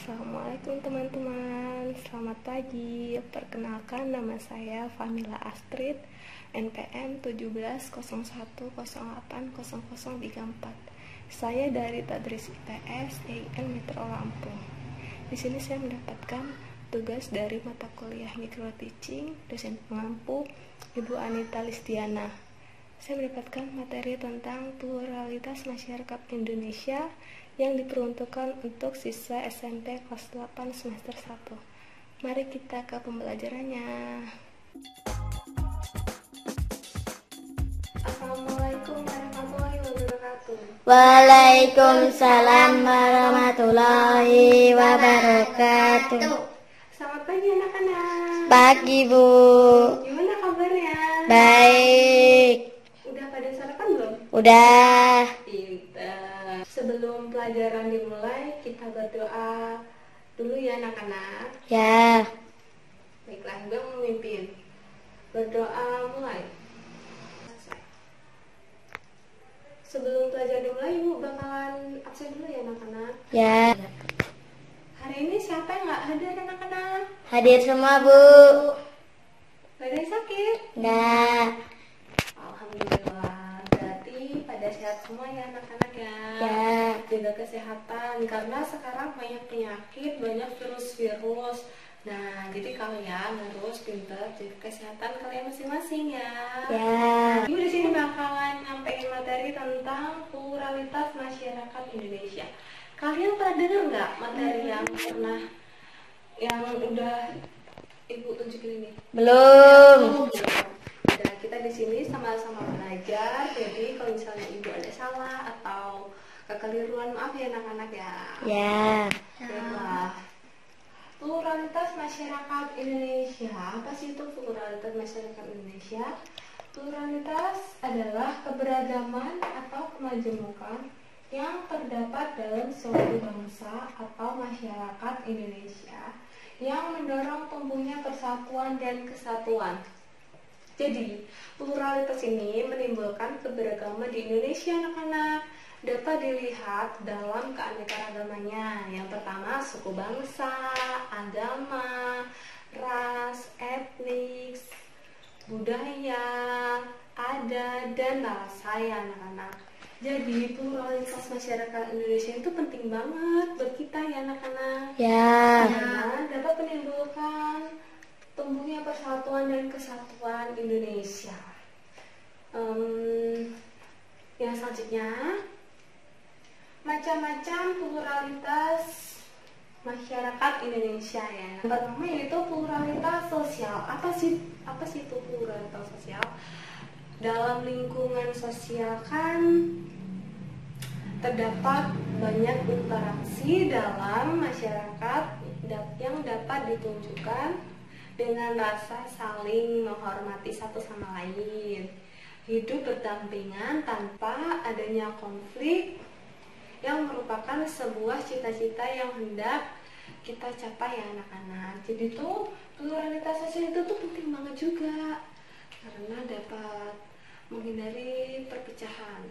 Assalamualaikum teman-teman, selamat pagi. Perkenalkan, nama saya Famila Astrid, NPM 1701080034. Saya dari Tadris IPS EIN Metro Lampung. Di sini saya mendapatkan tugas dari mata kuliah Micro Teaching, dosen pengampu Ibu Anita Listiana. Saya mendapatkan materi tentang pluralitas masyarakat Indonesia yang diperuntukkan untuk siswa SMP kelas 8 semester 1. Mari kita ke pembelajarannya. Assalamualaikum warahmatullahi wabarakatuh. Waalaikumsalam warahmatullahi wabarakatuh. Selamat pagi anak-anak. Pagi, Bu. Gimana kabarnya? Baik. Udah pada sarapan belum? Udah. Pintar. Sebelum pelajaran dimulai, kita berdoa dulu ya anak-anak. Ya. Baiklah, gue memimpin. Berdoa mulai. Sebelum pelajaran dimulai, Ibu bakalan absen dulu ya anak-anak. Ya. Hari ini siapa yang nggak hadir anak-anak? Hadir semua, Bu. Gak ada yang sakit? Nggak. Alhamdulillah. Berarti pada sehat semua ya anak-anak ya. Ya. Jaga kesehatan karena sekarang banyak penyakit, banyak virus-virus. Nah, jadi kalian harus pintar jaga kesehatan kalian masing-masing ya. Ya. Ibu di sini bakalan nyampein materi tentang pluralitas masyarakat Indonesia. Kalian pernah dengar nggak materi yang udah Ibu tunjukin ini? Belum. Nah, kita di sini sama-sama belajar. Jadi kalau misalnya Ibu ada salah atau kekeliruan, maaf ya anak-anak ya. Ya. Baiklah. Pluralitas masyarakat Indonesia. Apa sih itu pluralitas masyarakat Indonesia? Pluralitas adalah keberagaman atau kemajemukan yang terdapat dalam suatu bangsa atau masyarakat Indonesia yang mendorong tumbuhnya persatuan dan kesatuan. Jadi, pluralitas ini menimbulkan keberagaman di Indonesia anak-anak. Dapat dilihat dalam keanekaragamannya. Yang pertama, suku bangsa, agama, ras, etnis, budaya, adat, dan bahasa ya anak-anak. Jadi pluralitas masyarakat Indonesia itu penting banget buat kita ya anak-anak. Ya. Karena dapat menimbulkan tumbuhnya persatuan dan kesatuan Indonesia. Yang selanjutnya, macam-macam pluralitas masyarakat Indonesia ya. Yang pertama yaitu pluralitas sosial. Apa sih itu pluralitas sosial? Dalam lingkungan sosial kan terdapat banyak interaksi dalam masyarakat yang dapat ditunjukkan dengan rasa saling menghormati satu sama lain, hidup berdampingan tanpa adanya konflik, yang merupakan sebuah cita-cita yang hendak kita capai ya anak-anak. Jadi tuh pluralitas sosial itu tuh penting banget juga karena dapat menghindari perpecahan.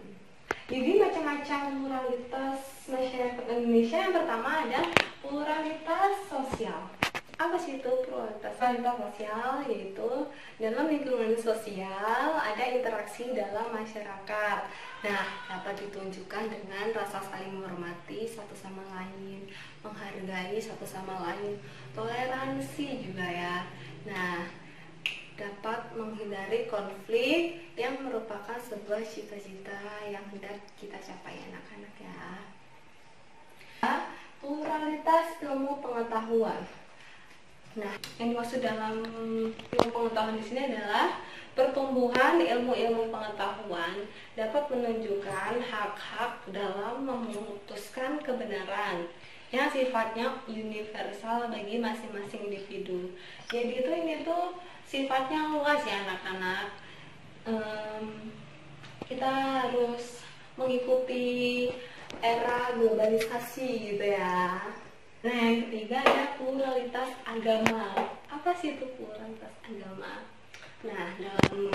Jadi macam-macam pluralitas masyarakat Indonesia. Yang pertama ada pluralitas sosial. Apa sih itu pluralitas sosial? Yaitu dalam lingkungan sosial ada interaksi dalam masyarakat. Nah, dapat ditunjukkan dengan rasa saling menghormati satu sama lain, menghargai satu sama lain, toleransi juga ya. Nah, dapat menghindari konflik yang merupakan sebuah cita-cita yang hendak kita capai anak-anak ya. Pluralitas ilmu pengetahuan. Nah, yang dimaksud dalam ilmu pengetahuan di sini adalah pertumbuhan ilmu-ilmu pengetahuan dapat menunjukkan hak-hak dalam memutuskan kebenaran yang sifatnya universal bagi masing-masing individu. Jadi ini tuh sifatnya luas ya anak-anak. Kita harus mengikuti era globalisasi gitu ya. Nah, yang ketiga ada pluralitas agama. Apa sih itu pluralitas agama? Nah, dalam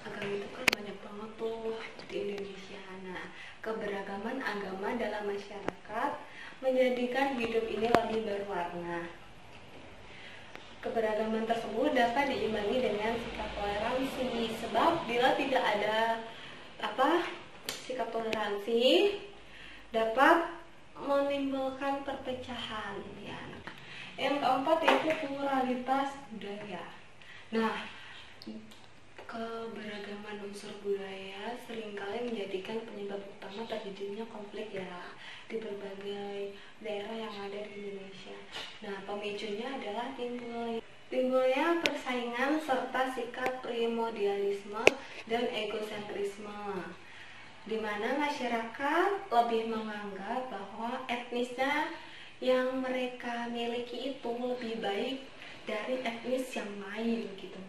agama itu kan banyak banget tuh di Indonesia. Nah, keberagaman agama dalam masyarakat menjadikan hidup ini lebih berwarna. Keberagaman tersebut dapat diimbangi dengan sikap toleransi, sebab bila tidak ada sikap toleransi dapat menimbulkan perpecahan ya. Yang keempat yaitu pluralitas budaya. Nah, keberagaman unsur budaya seringkali menjadikan penyebab utama terjadinya konflik ya di berbagai daerah yang ada di Indonesia. Nah, pemicunya adalah timbulnya persaingan serta sikap primordialisme dan egosentrisme, di mana masyarakat lebih menganggap bahwa etnisnya yang mereka miliki itu lebih baik dari etnis yang lain gitu.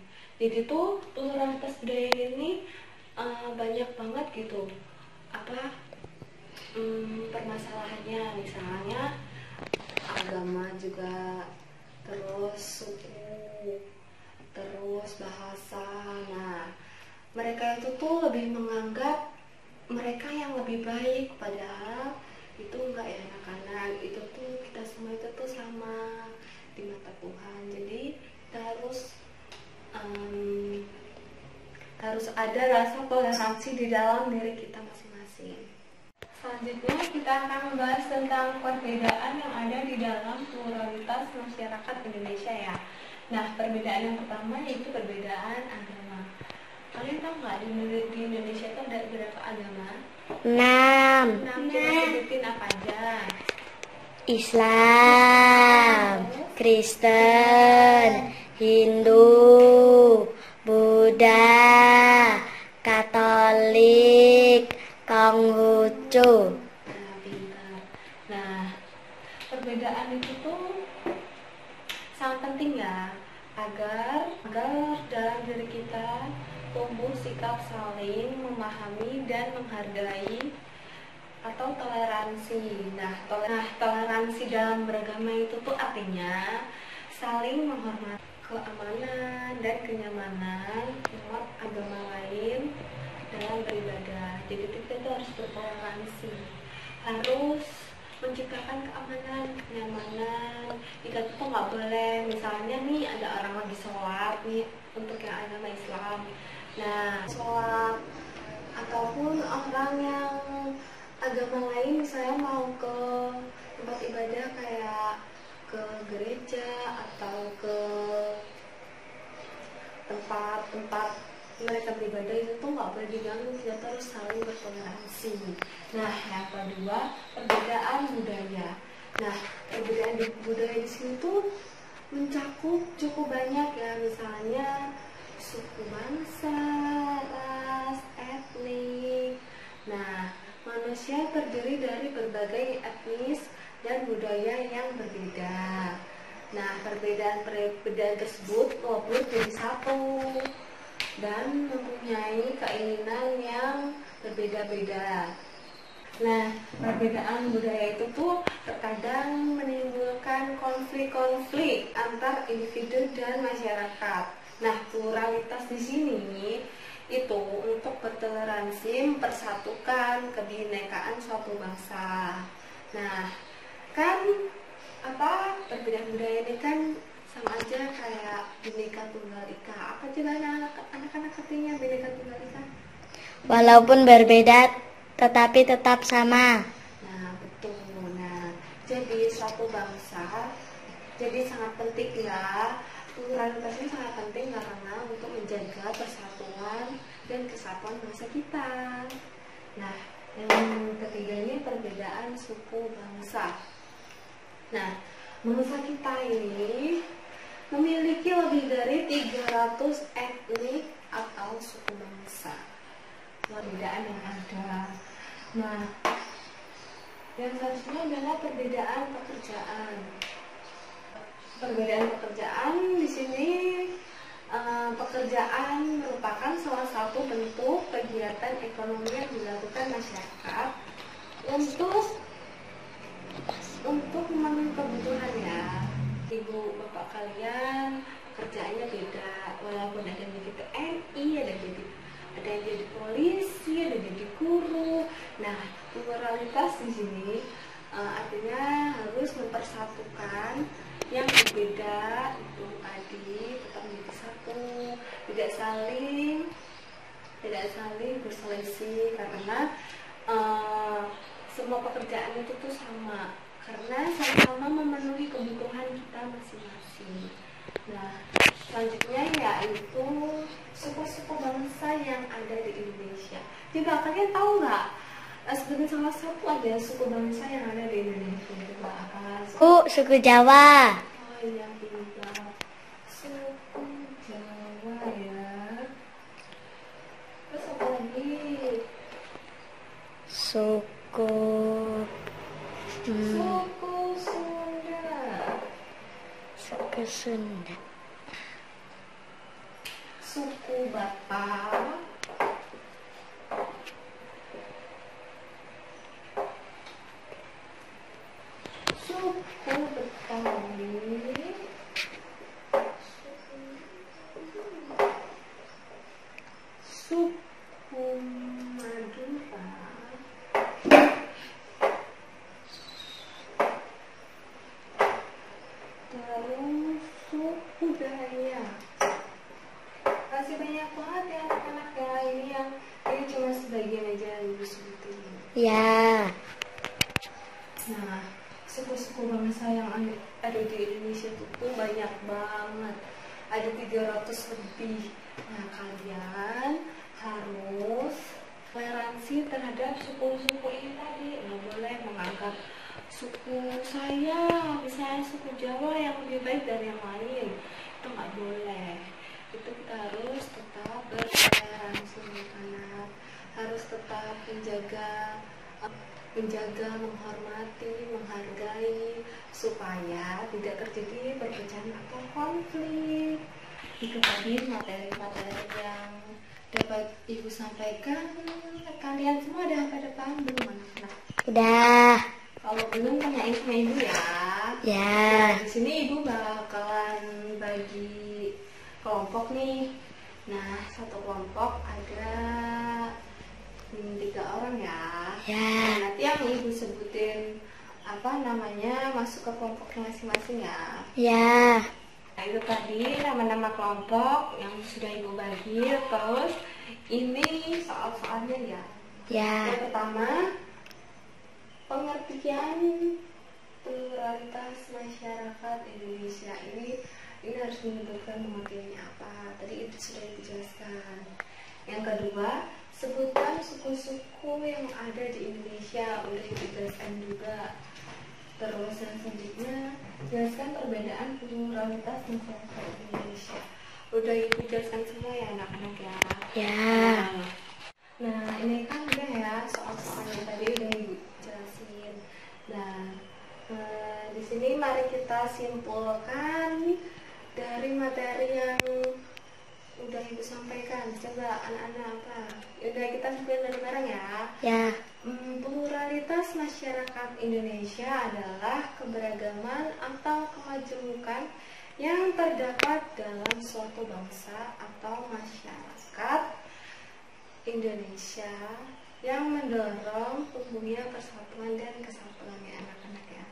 Jadi tuh pluralitas budaya ini banyak banget gitu permasalahannya, misalnya agama juga, terus suku, terus bahasa. Nah, mereka itu tuh lebih menganggap mereka yang lebih baik, padahal itu enggak ya anak-anak. Itu tuh kita semua itu tuh sama di mata Tuhan. Jadi kita harus ada rasa toleransi di dalam diri kita masing-masing. Selanjutnya kita akan membahas tentang perbedaan yang ada di dalam pluralitas masyarakat Indonesia ya. Nah, perbedaan yang pertama yaitu perbedaan agama. Kalian tahu nggak di Indonesia itu ada berapa agama? 6. Kita sebutin apa aja? Islam, Kristen, Hindu, Buddha, Katolik, Konghucu. Nah, pintar. Nah, perbedaan itu tuh sangat penting ya, agar dalam diri kita tumbuh sikap saling memahami dan menghargai atau toleransi. Nah, toleransi dalam beragama itu tuh artinya saling menghormati keamanan dan kenyamanan umat agama lain dalam beribadah. Jadi kita tuh harus bertoleransi, harus menciptakan keamanan, kenyamanan. Kita tuh nggak boleh, misalnya nih ada orang lagi sholat nih untuk yang agama Islam. Nah, sholat ataupun orang yang agama lain misalnya mau ke tempat ibadah kayak ke gereja atau ke tempat mereka beribadah, itu tuh nggak boleh diganggu. Kita harus saling bertoleransi. Nah, yang kedua perbedaan budaya. Nah, perbedaan budaya di sini tuh mencakup cukup banyak ya, misalnya suku bangsa, ras, etnik. Nah, manusia terdiri dari berbagai etnis dan budaya yang berbeda. Nah, perbedaan tersebut melebur jadi satu dan mempunyai keinginan yang berbeda-beda. Nah, perbedaan budaya itu tuh terkadang menimbulkan konflik-konflik antar individu dan masyarakat. Nah, pluralitas di sini itu untuk bertoleransi, mempersatukan kebinekaan suatu bangsa. Nah, kan perbedaan budaya ini kan sama aja kayak Bhinneka Tunggal Ika. Apa coba anak-anak artinya Bhinneka Tunggal Ika? Walaupun berbeda tetapi tetap sama. Nah, betul. Nah, jadi suatu bangsa jadi sangat penting ya. Pluralitas ini sangat penting karena untuk menjaga persatuan dan kesatuan bangsa kita. Nah, yang ketiga ini perbedaan suku bangsa. Nah, bangsa kita ini memiliki lebih dari 300 etnik atau suku bangsa. Perbedaan yang ada. Nah, yang selanjutnya adalah perbedaan pekerjaan. Perbedaan pekerjaan di sini, pekerjaan merupakan salah satu bentuk kegiatan ekonomi yang dilakukan masyarakat untuk memenuhi kebutuhan ya. Ibu bapak kalian pekerjaannya beda, walaupun ada yang jadi TNI, ada yang jadi polisi, ada yang jadi guru. Nah, pluralitas di sini artinya mempersatukan yang berbeda itu tadi tetap menjadi satu, tidak saling berselisih, karena semua pekerjaan itu tuh sama, karena sama-sama memenuhi kebutuhan kita masing-masing. Nah, selanjutnya yaitu suku-suku bangsa yang ada di Indonesia. Coba kalian tahu nggak? Sebagai salah satu ada suku bangsa yang ada di Indonesia. Coba apa? Suku Jawa. Oh iya, pintar. Suku Jawa ya. Terus apa lagi? Suku Suku Sunda. Suku Sunda. Suku Batak. Suku Betawi. Suku Madura. Terus suku Dayak. Masih banyak banget ya anak-anak ya, ini cuma sebagian aja yang ibu sebutin. Ya. Nah, suku-suku bangsa yang ada di Indonesia itu tuh banyak banget, ada 300 lebih. Nah, kalian harus toleransi terhadap suku-suku ini tadi. Nggak boleh menganggap suku saya, misalnya suku Jawa yang lebih baik dari yang lain, itu nggak boleh. Itu kita harus tetap bertoleransi, anak harus tetap menjaga, menghormati, menghargai, supaya tidak terjadi perpecahan atau konflik. Itu tadi materi-materi yang dapat ibu sampaikan. Kalian semua udah pada paham belum, anak-anak? Udah. Kalau belum, tanyain sama ibu ya. Ya. Di sini ibu bakalan bagi kelompok nih. Nah, satu kelompok ada 3 orang ya. Ya. Nah, nanti yang ibu sebutin apa namanya masuk ke kelompoknya masing-masing ya. Ya. Nah, itu tadi nama-nama kelompok yang sudah ibu bagi. Terus ini soal-soalnya ya. Ya. Yang pertama, pengertian pluralitas masyarakat Indonesia ini harus menyebutkan pengertiannya apa. Tadi itu sudah dijelaskan. Yang kedua, sebutkan suku-suku yang ada di Indonesia, udah dijelaskan juga. Terus yang selanjutnya, jelaskan perbedaan pluralitas masyarakat Indonesia. Udah ibu jelaskan semua ya anak-anak ya. Ya. Nah, ini kan udah ya soal-soalnya tadi udah ibu jelasin. Nah, di sini mari kita simpulkan dari materi yang udah ibu sampaikan. Coba anak-anak apa? Udah kita simpulkan bareng-bareng ya. Ya. Pluralitas masyarakat Indonesia adalah keberagaman atau kemajemukan yang terdapat dalam suatu bangsa atau masyarakat Indonesia yang mendorong tumbuhnya persatuan dan kesatuan ya anak-anak ya.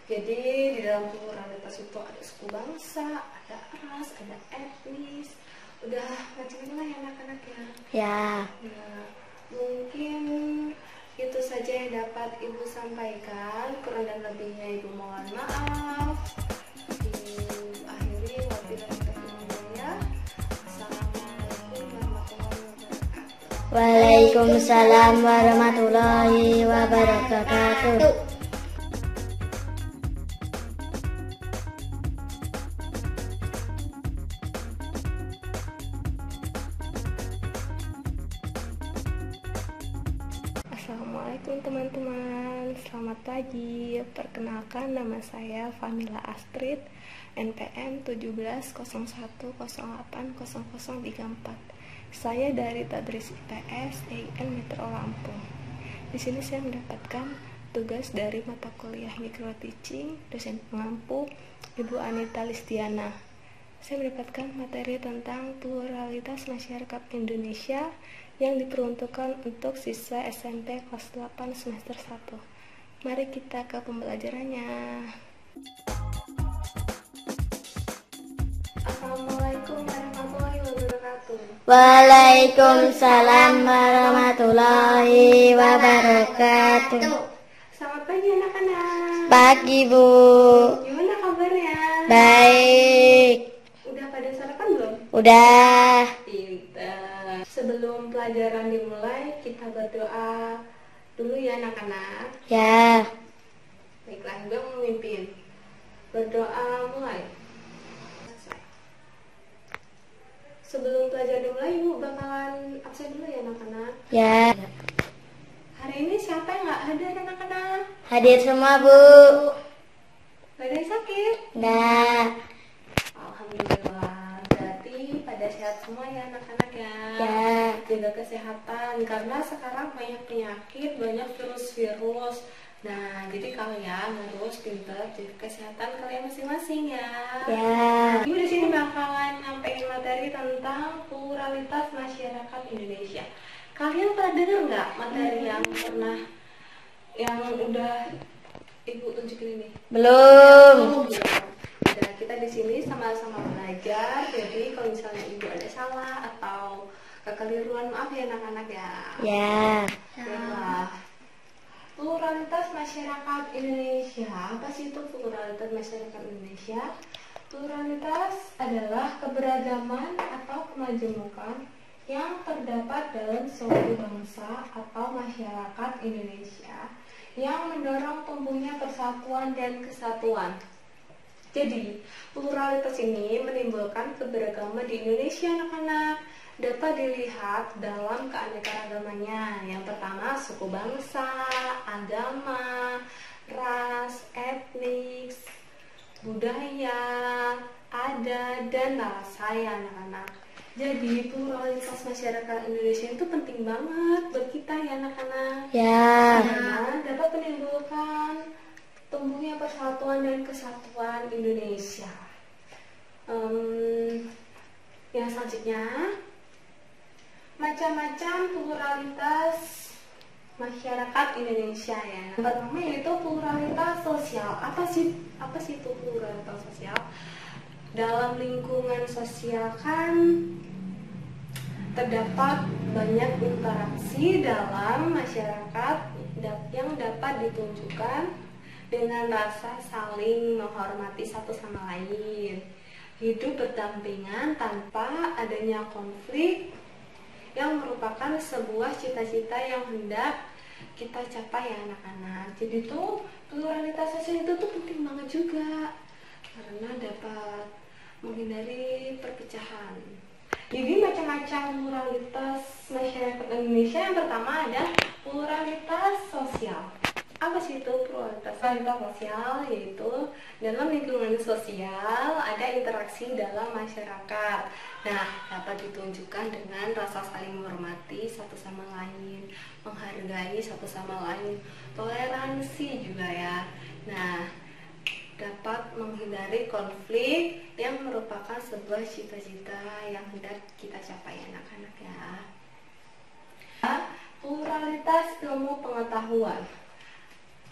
Jadi di dalam pluralitas itu ada suku bangsa, ada ras, ada etnis, udah macam-macam lah ya anak-anak ya. Ya. Nah, mungkin itu saja yang dapat ibu sampaikan. Kurang dan lebihnya ibu mohon maaf. Diakhiri wabillahi taufiq hidayah. Assalamualaikum warahmatullahi wabarakatuh. Waalaikumsalam warahmatullahi wabarakatuh. Assalamualaikum teman-teman, selamat pagi. Perkenalkan, nama saya Famila Astrid, NPM 1701080034. Saya dari Tadris IPS EIN Metro Lampung. Di sini saya mendapatkan tugas dari mata kuliah Micro Teaching, dosen pengampu Ibu Anita Listiana. Saya mendapatkan materi tentang pluralitas masyarakat Indonesia yang diperuntukkan untuk siswa SMP kelas 8 semester 1. Mari kita ke pembelajarannya. Assalamualaikum warahmatullahi wabarakatuh. Waalaikumsalam warahmatullahi wabarakatuh. Selamat pagi anak-anak. Pagi, Bu. Gimana kabarnya? Baik. Udah pada sarapan belum? Udah. Pintar. Sebelum pelajaran dimulai, kita berdoa dulu ya anak-anak. Ya. Baiklah, Ibu yang memimpin. Berdoa mulai. Sebelum pelajaran dimulai, Ibu bakalan absen dulu ya anak-anak. Ya. Hari ini siapa yang nggak hadir anak-anak? Hadir semua, Bu. Gak ada yang sakit? Nah. Alhamdulillah. Berarti pada sehat semua ya anak-anak ya. Ya. Jaga kesehatan karena sekarang banyak penyakit, banyak virus-virus. Nah, jadi kalian harus pintar jaga kesehatan kalian masing-masing ya. Ya. Ibu di sini bakalan nyampein materi tentang pluralitas masyarakat Indonesia. Kalian pernah dengar nggak materi yang udah Ibu tunjukin ini? Belum. Nah, kita di sini sama-sama belajar. Jadi kalau misalnya Ibu ada salah atau kekeliruan, maaf ya anak-anak ya. Ya. Baiklah. Pluralitas masyarakat Indonesia. Apa sih itu pluralitas masyarakat Indonesia? Pluralitas adalah keberagaman atau kemajemukan yang terdapat dalam suatu bangsa atau masyarakat Indonesia yang mendorong tumbuhnya persatuan dan kesatuan. Jadi, pluralitas ini menimbulkan keberagaman di Indonesia anak-anak. Dapat dilihat dalam keanekaragamannya. Yang pertama, suku bangsa, agama, ras, etnis, budaya, adat, dan bahasa ya anak-anak. Jadi pluralitas masyarakat Indonesia itu penting banget buat kita ya anak-anak. Ya. Karena dapat menimbulkan tumbuhnya persatuan dan kesatuan Indonesia. Yang selanjutnya, macam-macam pluralitas masyarakat Indonesia ya. Yang pertama yaitu pluralitas sosial. Apa sih itu pluralitas sosial? Dalam lingkungan sosial kan terdapat banyak interaksi dalam masyarakat yang dapat ditunjukkan dengan rasa saling menghormati satu sama lain, hidup berdampingan tanpa adanya konflik, yang merupakan sebuah cita-cita yang hendak kita capai ya anak-anak. Jadi tuh pluralitas sosial itu tuh penting banget juga karena dapat menghindari perpecahan. Jadi macam-macam pluralitas masyarakat Indonesia. Yang pertama ada pluralitas sosial. Apa sih itu pluralitas sosial? Yaitu dalam lingkungan sosial ada interaksi dalam masyarakat. Nah, dapat ditunjukkan dengan rasa saling menghormati satu sama lain, menghargai satu sama lain, toleransi juga ya. Nah, dapat menghindari konflik yang merupakan sebuah cita-cita yang hendak kita capai anak-anak ya. Pluralitas ilmu pengetahuan.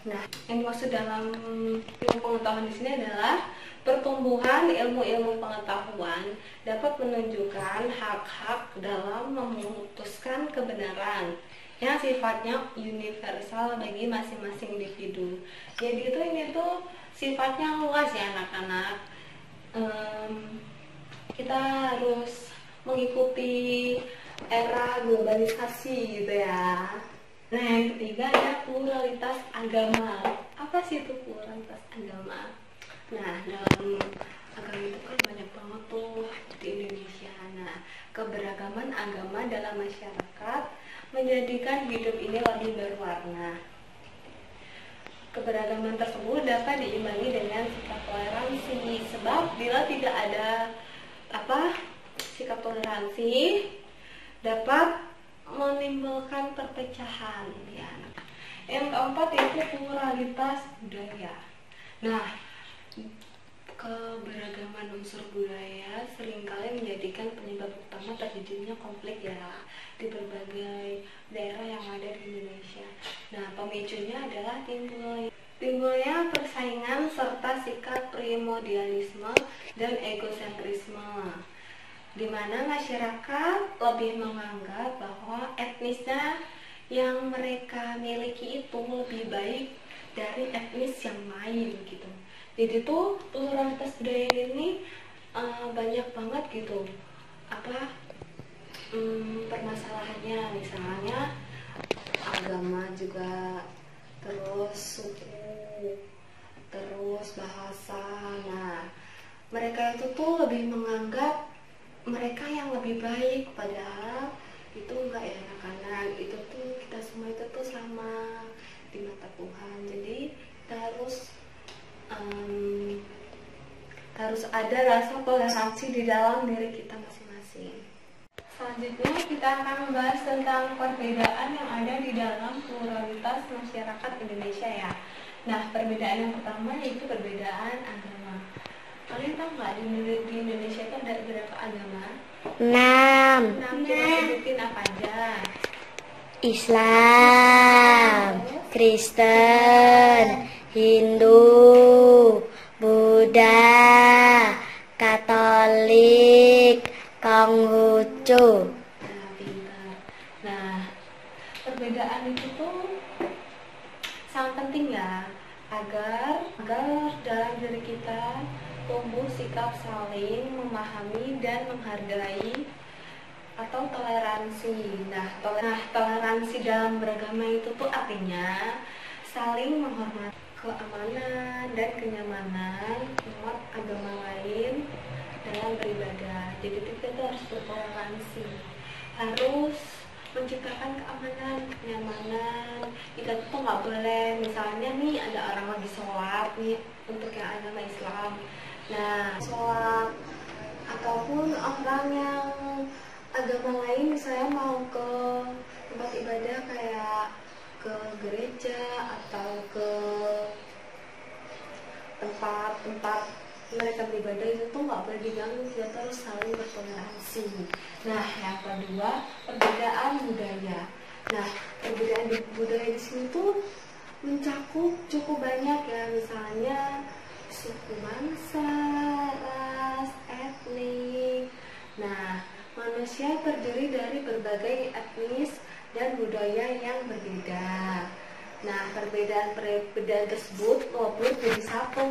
Nah, yang dimaksud dalam ilmu pengetahuan di sini adalah pertumbuhan ilmu-ilmu pengetahuan dapat menunjukkan hak-hak dalam memutuskan kebenaran yang sifatnya universal bagi masing-masing individu. Jadi ini tuh sifatnya luas ya anak-anak. Kita harus mengikuti era globalisasi gitu ya. Nah, yang ketiga ada pluralitas agama. Apa sih itu pluralitas agama? Nah, dalam agama itu kan banyak banget tuh di Indonesia. Nah, keberagaman agama dalam masyarakat menjadikan hidup ini lebih berwarna. Keberagaman tersebut dapat diimbangi dengan sikap toleransi. Sebab bila tidak ada sikap toleransi dapat menimbulkan perpecahan ya. Yang keempat yaitu pluralitas budaya. Nah, keberagaman unsur budaya seringkali menjadikan penyebab utama terjadinya konflik ya di berbagai daerah yang ada di Indonesia. Nah, pemicunya adalah timbulnya persaingan serta sikap primordialisme dan egosentrisme, di mana masyarakat lebih menganggap bahwa etnisnya yang mereka miliki itu lebih baik dari etnis yang lain gitu. Jadi tuh pluralitas budaya ini banyak banget gitu permasalahannya, misalnya agama juga, terus suku, terus bahasa. Nah, mereka itu tuh lebih menganggap mereka yang lebih baik, padahal itu enggak ya anak-anak. Itu tuh kita semua itu tuh sama di mata Tuhan. Jadi kita harus ada rasa toleransi di dalam diri kita masing-masing. Selanjutnya kita akan membahas tentang perbedaan yang ada di dalam pluralitas masyarakat Indonesia ya. Nah, perbedaan yang pertama yaitu perbedaan agama. Kalian tahu nggak di Indonesia itu ada berapa agama? 6. Coba sebutin apa aja. Islam, Kristen, Hindu, Buddha, Katolik, Konghucu. Nah, pintar. Nah, perbedaan itu tuh sangat penting ya, agar dalam diri kita tumbuh sikap saling memahami dan menghargai atau toleransi. Nah, toleransi dalam beragama itu tuh artinya saling menghormati keamanan dan kenyamanan umat agama lain dalam beribadah. Jadi kita tuh harus bertoleransi, harus menciptakan keamanan, kenyamanan. Kita tuh nggak boleh, misalnya nih ada orang lagi sholat nih untuk yang agama Islam. Nah, sholat ataupun orang yang agama lain misalnya mau ke tempat ibadah kayak ke gereja atau ke tempat mereka beribadah, itu tuh nggak boleh diganggu. Kita harus saling bertoleransi. Nah, yang kedua, perbedaan budaya. Nah, perbedaan budaya di sini tuh mencakup cukup banyak ya, misalnya suku bangsa, ras, etnik. Nah, manusia terdiri dari berbagai etnis dan budaya yang berbeda. Nah, perbedaan tersebut ngobrol jadi satu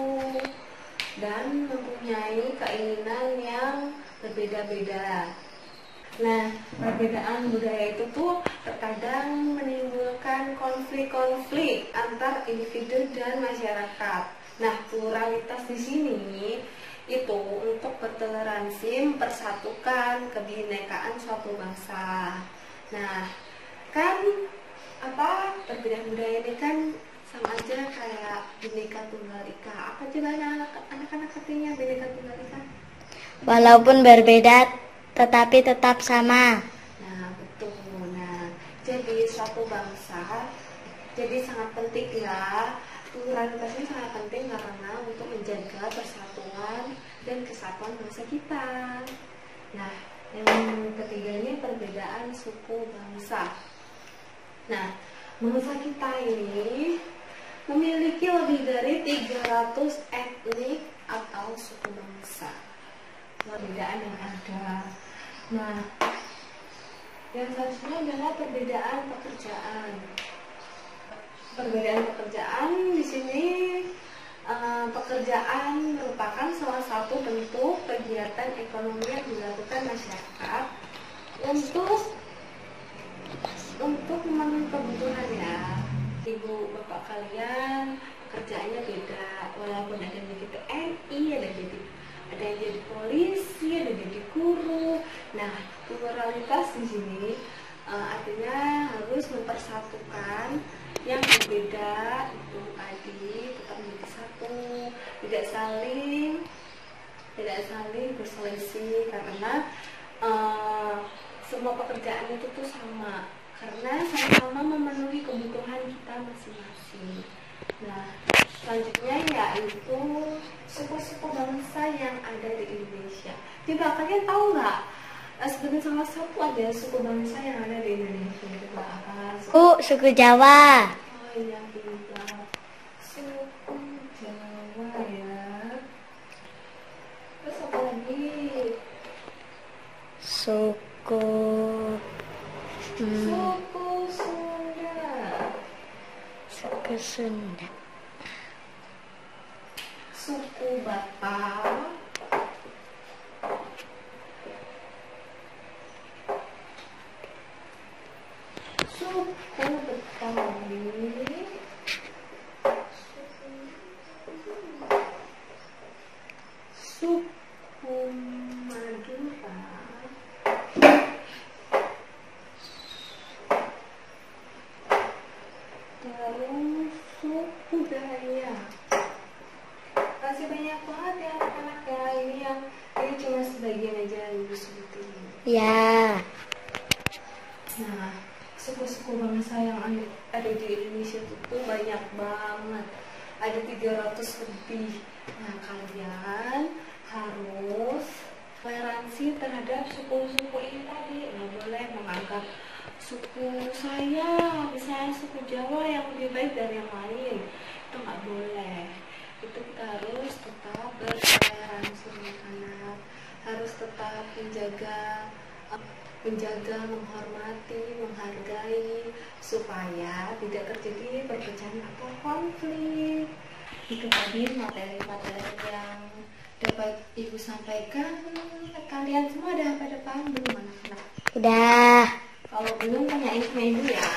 dan mempunyai keinginan yang berbeda-beda. Nah, perbedaan budaya itu tuh terkadang menimbulkan konflik-konflik antar individu dan masyarakat. Nah, pluralitas di sini itu untuk bertoleransi, mempersatukan kebinekaan suatu bangsa. Nah, kan perbedaan budaya ini kan sama aja kayak Bhinneka Tunggal Ika. Apa coba anak-anak artinya Bhinneka Tunggal Ika? Walaupun berbeda tetapi tetap sama. Nah, betul. Nah, jadi suatu bangsa jadi sangat penting ya. Pluralitas ini sangat penting karena untuk menjaga persatuan dan kesatuan bangsa kita. Nah, yang ketiga ini perbedaan suku bangsa. Nah, bangsa kita ini memiliki lebih dari 300 etnik atau suku bangsa. Perbedaan yang ada. Nah, yang selanjutnya adalah perbedaan pekerjaan. Perbedaan pekerjaan di sini, pekerjaan merupakan salah satu bentuk kegiatan ekonomi yang dilakukan masyarakat untuk memenuhi kebutuhan ya. Ibu bapak kalian pekerjaannya beda, walaupun ada yang jadi TNI, ada yang jadi polisi, ada yang jadi guru. Nah, pluralitas di sini artinya harus mempersatukan yang berbeda itu tadi tetap menjadi satu, tidak saling berselisih, karena semua pekerjaan itu tuh sama, karena sama-sama memenuhi kebutuhan kita masing-masing. Nah, selanjutnya yaitu suku-suku bangsa yang ada di Indonesia. Coba kalian tahu nggak? Sebagai salah satu ada suku bangsa yang ada di Indonesia. Coba apa? Suku Jawa. banyak juga suku Jawa ya. Terus apa lagi? Suku Suku Sunda. Suku Sunda. Suku Batak. Suku Betawi. Suku Madura. Terus suku Dayak. Masih banyak banget ya anak-anak ya. Ini cuma sebagian aja yang ibu sebutin. Ya. Nah, suku-suku bangsa yang ada di Indonesia itu banyak banget. Ada 300 lebih. Nah, kalian harus toleransi terhadap suku-suku ini tadi. Nggak boleh menganggap suku saya, misalnya suku Jawa yang lebih baik dari yang lain. Itu nggak boleh. Itu kita harus tetap bertoleransi anak-anak. Harus tetap menjaga, menghormati, menghargai supaya tidak terjadi perpecahan atau konflik. Itu tadi materi-materi yang dapat ibu sampaikan. Kalian semua udah pada paham belum anak-anak? Udah. Kalau belum tanyain sama ibu ya.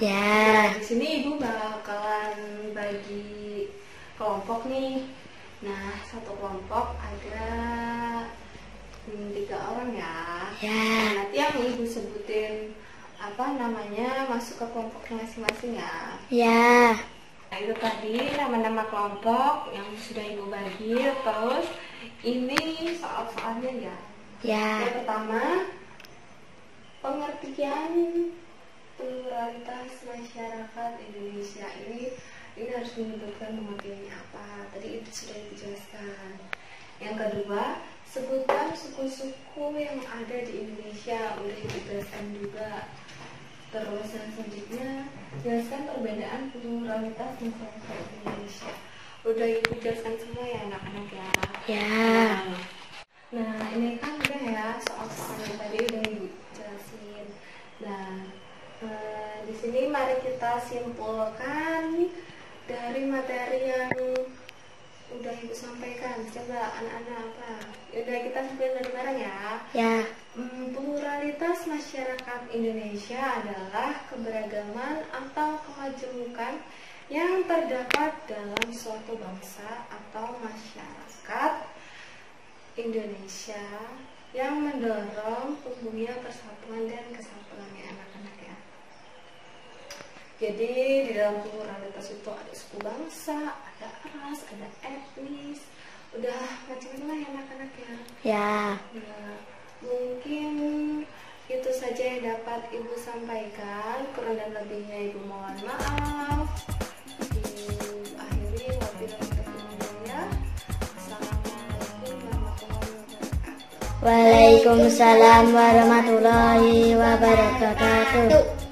Ya. Nah, di sini ibu bakalan bagi kelompok nih. Nah, satu kelompok ada 3 orang ya. Ya. Nah, nanti yang ibu sebutin apa namanya masuk ke kelompoknya masing-masing ya. Ya. Nah, itu tadi nama-nama kelompok yang sudah ibu bagi. Terus ini soal-soalnya ya. Ya. Yang pertama, pengertian pluralitas masyarakat Indonesia ini harus menyebutkan pengertiannya apa. Tadi itu sudah dijelaskan. Yang kedua, sebutkan suku-suku yang ada di Indonesia. Udah dijelaskan juga. Terus yang selanjutnya, jelaskan perbedaan pluralitas masyarakat Indonesia. Udah ibu jelaskan semua ya anak-anak ya. Ya. Nah, ini kan udah ya soal-soal yang tadi udah ibu jelasin. Nah, di sini mari kita simpulkan dari materi yang udah ibu sampaikan. Coba anak-anak apa? Udah kita simpulkan bareng-bareng ya. Ya. Pluralitas masyarakat Indonesia adalah keberagaman atau kemajemukan yang terdapat dalam suatu bangsa atau masyarakat Indonesia yang mendorong tumbuhnya persatuan dan kesatuan ya anak-anak ya. Jadi di dalam pluralitas itu ada suku bangsa, ada ras, ada etnis, udah macam-macam lah ya anak-anak ya. Ya. Nah, mungkin itu saja yang dapat ibu sampaikan. Kurang dan lebihnya ibu mohon maaf. Akhiri wabillahi taufiq. Assalamualaikum warahmatullahi wabarakatuh. Waalaikumsalam warahmatullahi wabarakatuh.